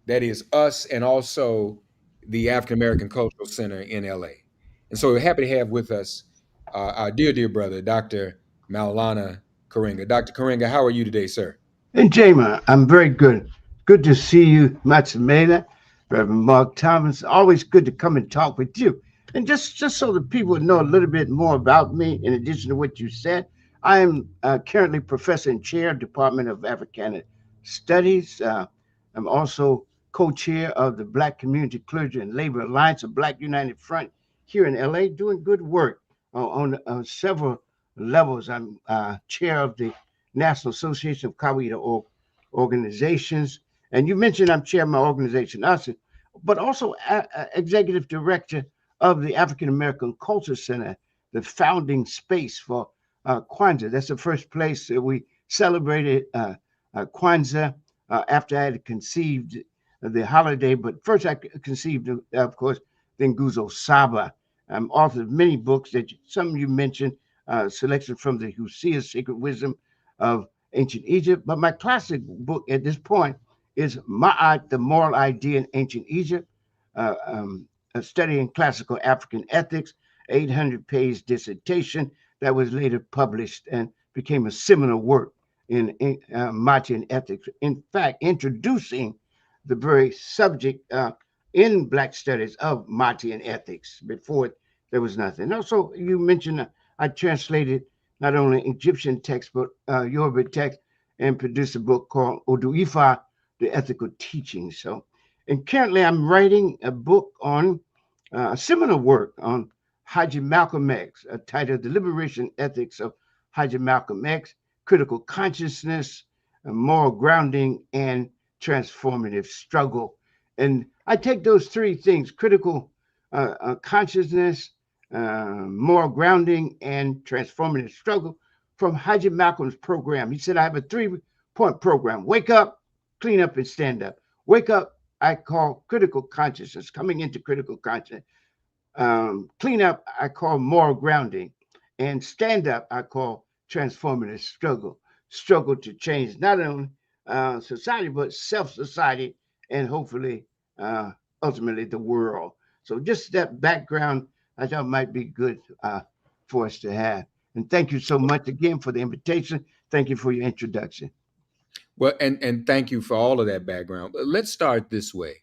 that is us and also the African American Cultural Center in LA. And so we're happy to have with us our dear brother, Dr. Maulana Karenga. Dr. Karenga, how are you today, sir? And Jamer, I'm very good. Good to see you, Matsamela, Reverend Mark Thomas. Always good to come and talk with you. And just so the people know a little bit more about me, in addition to what you said, I am currently professor and chair, Department of Africana Studies. I'm also co-chair of the Black Community Clergy and Labor Alliance of Black United Front here in LA, doing good work on several levels. I'm chair of the National Association of Kawita Organizations. And you mentioned I'm chair of my organization, ASA, but also executive director of the African American Culture Center, the founding space for Kwanzaa. That's the first place that we celebrated Kwanzaa after I had conceived the holiday. But first, I conceived, of course, the Nguzo Saba. I'm author of many books that some you mentioned, selection from the Hosea Sacred Wisdom of Ancient Egypt. But my classic book at this point is Ma'at, the Moral Idea in Ancient Egypt, a study in classical African ethics, 800-page dissertation that was later published and became a seminal work in Machian ethics. In fact, introducing the very subject in Black studies of Machian ethics. Before it, there was nothing. Also, you mentioned I translated not only Egyptian text, but Yoruba text and produced a book called Odu Ifa, The Ethical Teachings. So, and currently I'm writing a book on a seminal work on Haji Malcolm X, titled The Liberation Ethics of Haji Malcolm X, Critical Consciousness, Moral Grounding, and Transformative Struggle. And I take those three things, critical consciousness, moral grounding, and transformative struggle, from Haji Malcolm's program. He said, I have a 3-point program: wake up, clean up, and stand up. Wake up, I call critical consciousness, coming into critical consciousness. Clean up, I call moral grounding. And stand up, I call transformative struggle. Struggle to change not only society, but self-society, and hopefully, ultimately, the world. So just that background, I thought might be good for us to have. And thank you so much again for the invitation. Thank you for your introduction. Well, and thank you for all of that background. But let's start this way.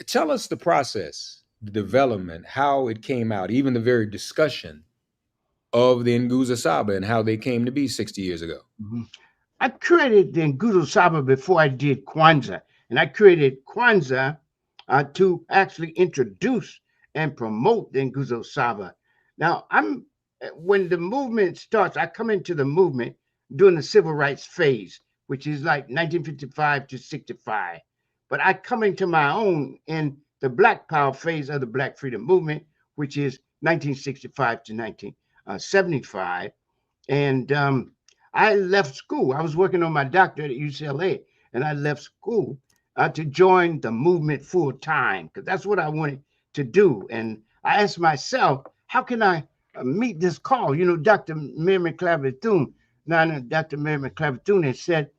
Tell us the process, the development, how it came out, even the very discussion of the Nguza Saba and how they came to be 60 years ago. Mhm. I created the Nguzo Saba before I did Kwanzaa, and I created Kwanzaa to actually introduce and promote the Nguzo Saba. Now, when the movement starts, I come into the movement during the civil rights phase, which is like 1955 to 65. But I come into my own in the Black Power phase of the Black Freedom Movement, which is 1965 to 1975. And I left school. I was working on my doctorate at UCLA, and I left school to join the movement full time because that's what I wanted to do. And I asked myself, how can I meet this call? You know, Dr. Mary McClaver Thune, Dr. Mary McClaver Thune has said,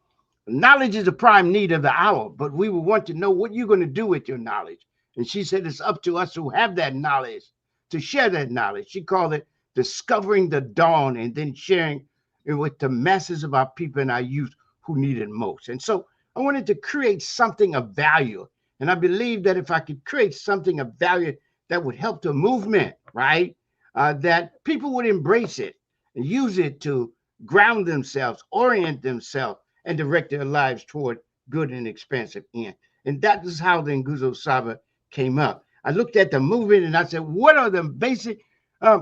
knowledge is the prime need of the hour, but we will want to know what you're going to do with your knowledge. And she said, it's up to us who have that knowledge to share that knowledge. She called it discovering the dawn and then sharing it with the masses of our people and our youth who need it most. And so I wanted to create something of value. And I believe that if I could create something of value that would help the movement, right, that people would embrace it and use it to ground themselves, orient themselves, and direct their lives toward good and expansive end. And that is how the Nguzo Saba came up. I looked at the movement and I said, what are the basic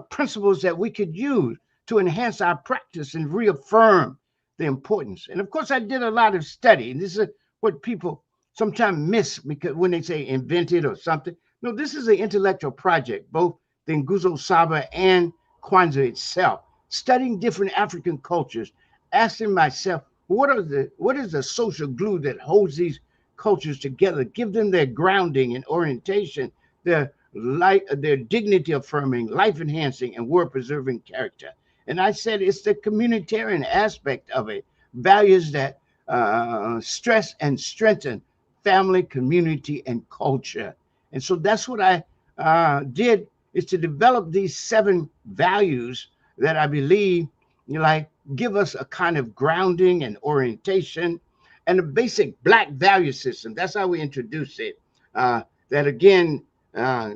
principles that we could use to enhance our practice and reaffirm the importance? And of course, I did a lot of study. And this is what people sometimes miss because when they say invented or something. No, this is an intellectual project, both the Nguzo Saba and Kwanzaa itself, studying different African cultures, asking myself, what is the social glue that holds these cultures together, give them their grounding and orientation, their their dignity affirming, life enhancing, and word preserving character. And I said it's the communitarian aspect of it, values that stress and strengthen family, community, and culture. And so that's what I did, is to develop these 7 values that I believe, like, give us a kind of grounding and orientation and a basic Black value system. That's how we introduce it. That again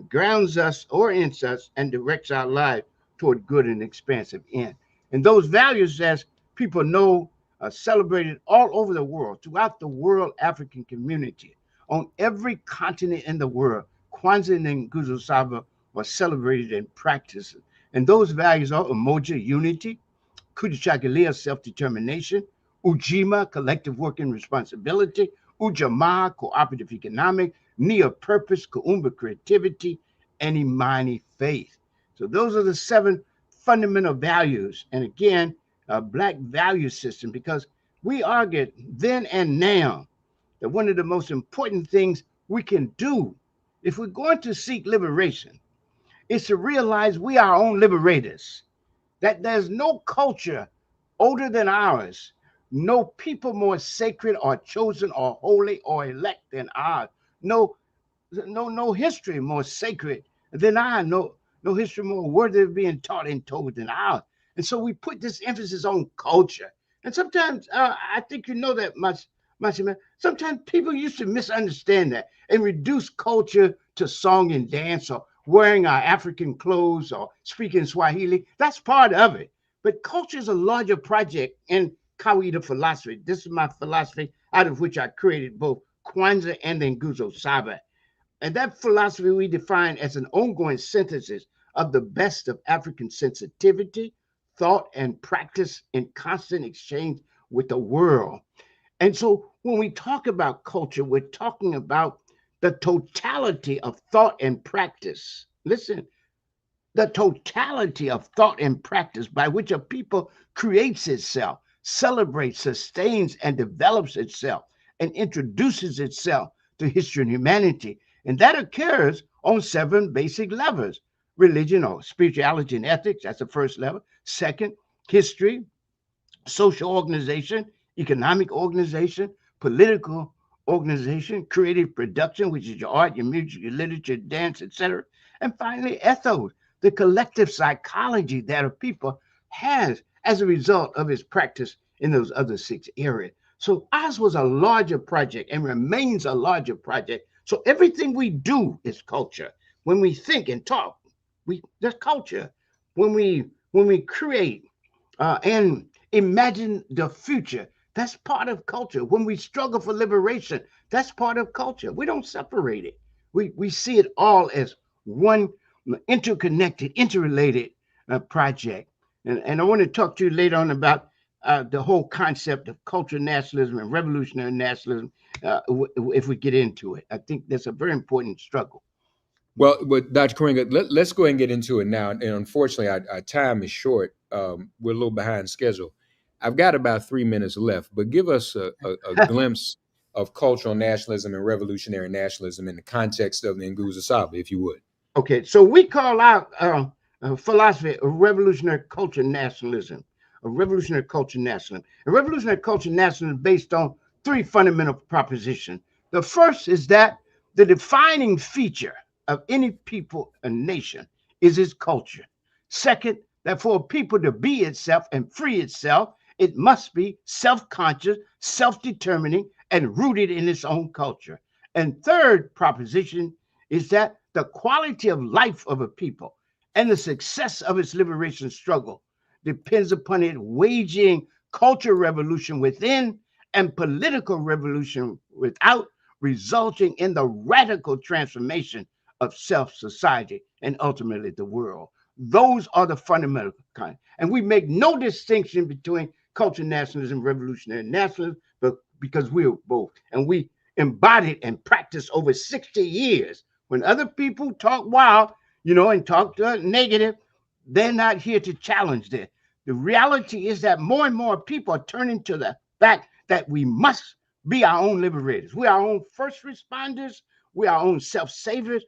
grounds us, orients us, and directs our life toward good and expansive end. And those values, as people know, are celebrated all over the world, throughout the world African community, on every continent in the world. Kwanzaa and Nguzo Saba are celebrated and practiced. And those values are Umoja, unity; Kujichagulia, self-determination; Ujima, collective work and responsibility; Ujamaa, cooperative economic; Nia, purpose; Kuumba, creativity; and Imani, faith. So those are the 7 fundamental values. And again, a Black value system, because we argued then and now that one of the most important things we can do if we're going to seek liberation is to realize we are our own liberators, that there's no culture older than ours, no people more sacred or chosen or holy or elect than ours, no no history more sacred than ours, no history more worthy of being taught and told than ours. And so we put this emphasis on culture. And sometimes I think you know that much, man. Sometimes people used to misunderstand that and reduce culture to song and dance, or wearing our African clothes, or speaking Swahili. That's part of it. But culture is a larger project in Kawaida philosophy. This is my philosophy, out of which I created both Kwanzaa and then Nguzo Saba. And that philosophy we define as an ongoing synthesis of the best of African sensitivity, thought, and practice in constant exchange with the world. And so when we talk about culture, we're talking about the totality of thought and practice. Listen, the totality of thought and practice by which a people creates itself, celebrates, sustains, and develops itself, and introduces itself to history and humanity. And that occurs on 7 basic levels: religion or spirituality and ethics, that's the first level; second, history; social organization; economic organization; political organization; creative production, which is your art, your music, your literature, dance, etc. And finally, ethos, the collective psychology that a people has as a result of its practice in those other 6 areas. So ours was a larger project and remains a larger project. So everything we do is culture. When we think and talk, that's culture. When we create and imagine the future, that's part of culture. When we struggle for liberation, that's part of culture. We don't separate it. We see it all as one interconnected, interrelated project. And I want to talk to you later on about the whole concept of cultural nationalism and revolutionary nationalism, if we get into it. I think that's a very important struggle. Well, but Dr. Karenga, let's go ahead and get into it now. And unfortunately, our time is short. We're a little behind schedule. I've got about 3 minutes left, but give us a glimpse of cultural nationalism and revolutionary nationalism in the context of the Nguzo Saba, if you would. Okay, so we call out philosophy of revolutionary culture nationalism, a revolutionary culture nationalism. A revolutionary culture nationalism based on 3 fundamental propositions. The first is that the defining feature of any people and nation is its culture. Second, that for a people to be itself and free itself, it must be self-conscious, self-determining, and rooted in its own culture. And third proposition is that the quality of life of a people and the success of its liberation struggle depends upon it waging cultural revolution within and political revolution without, resulting in the radical transformation of self, society, and ultimately the world. Those are the fundamental kind. And we make no distinction between cultural nationalism and revolutionary nationalism, but because we're both. And we embodied and practiced over 60 years. When other people talk wild, and talk negative, they're not here to challenge this. The reality is that more and more people are turning to the fact that we must be our own liberators. We are our own first responders. We are our own self-savers,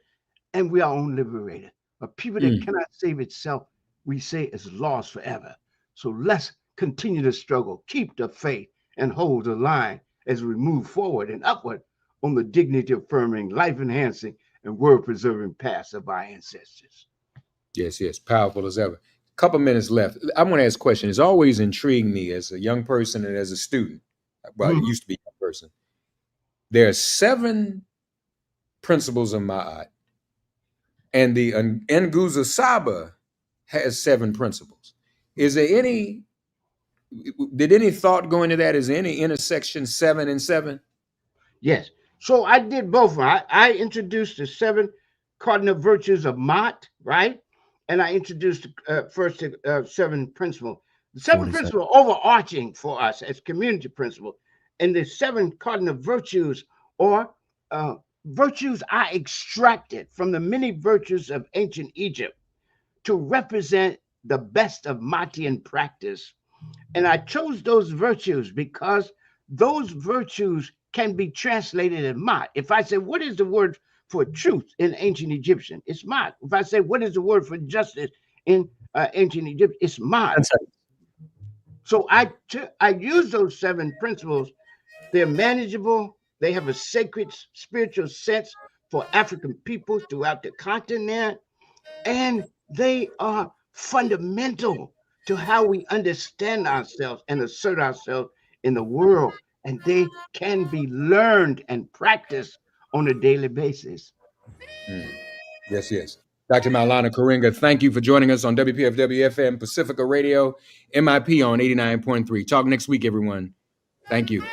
and we are our own liberators. A people that cannot save itself, we say, is lost forever. So let's continue to struggle, keep the faith, and hold the line as we move forward and upward on the dignity affirming, life enhancing, and world preserving paths of our ancestors. Yes, yes, powerful as ever. Couple minutes left. I want to ask a question. It's always intrigued me as a young person and as a student. Well, it Mhm. used to be a young person. There are 7 principles of Ma'at, and the Nguza Saba has 7 principles. Is there any? Did any thought go into that? Is there any intersection 7 and 7? Yes. So I did both. I introduced the 7 cardinal virtues of Mott, right? And I introduced first the 7 principles. The 7 27. principles are overarching for us as community principles. And the 7 cardinal virtues or virtues are extracted from the many virtues of ancient Egypt to represent the best of Mattian practice. And I chose those virtues because those virtues can be translated in Mat. If I say, what is the word for truth in ancient Egyptian? It's Mat. If I say, what is the word for justice in ancient Egypt? It's Mat. So I use those 7 principles. They're manageable. They have a sacred spiritual sense for African peoples throughout the continent. And they are fundamental to how we understand ourselves and assert ourselves in the world. And they can be learned and practiced on a daily basis. Yes, yes. Dr. Maulana Karenga, thank you for joining us on WPFW-FM Pacifica Radio, MIP on 89.3. Talk next week, everyone. Thank you.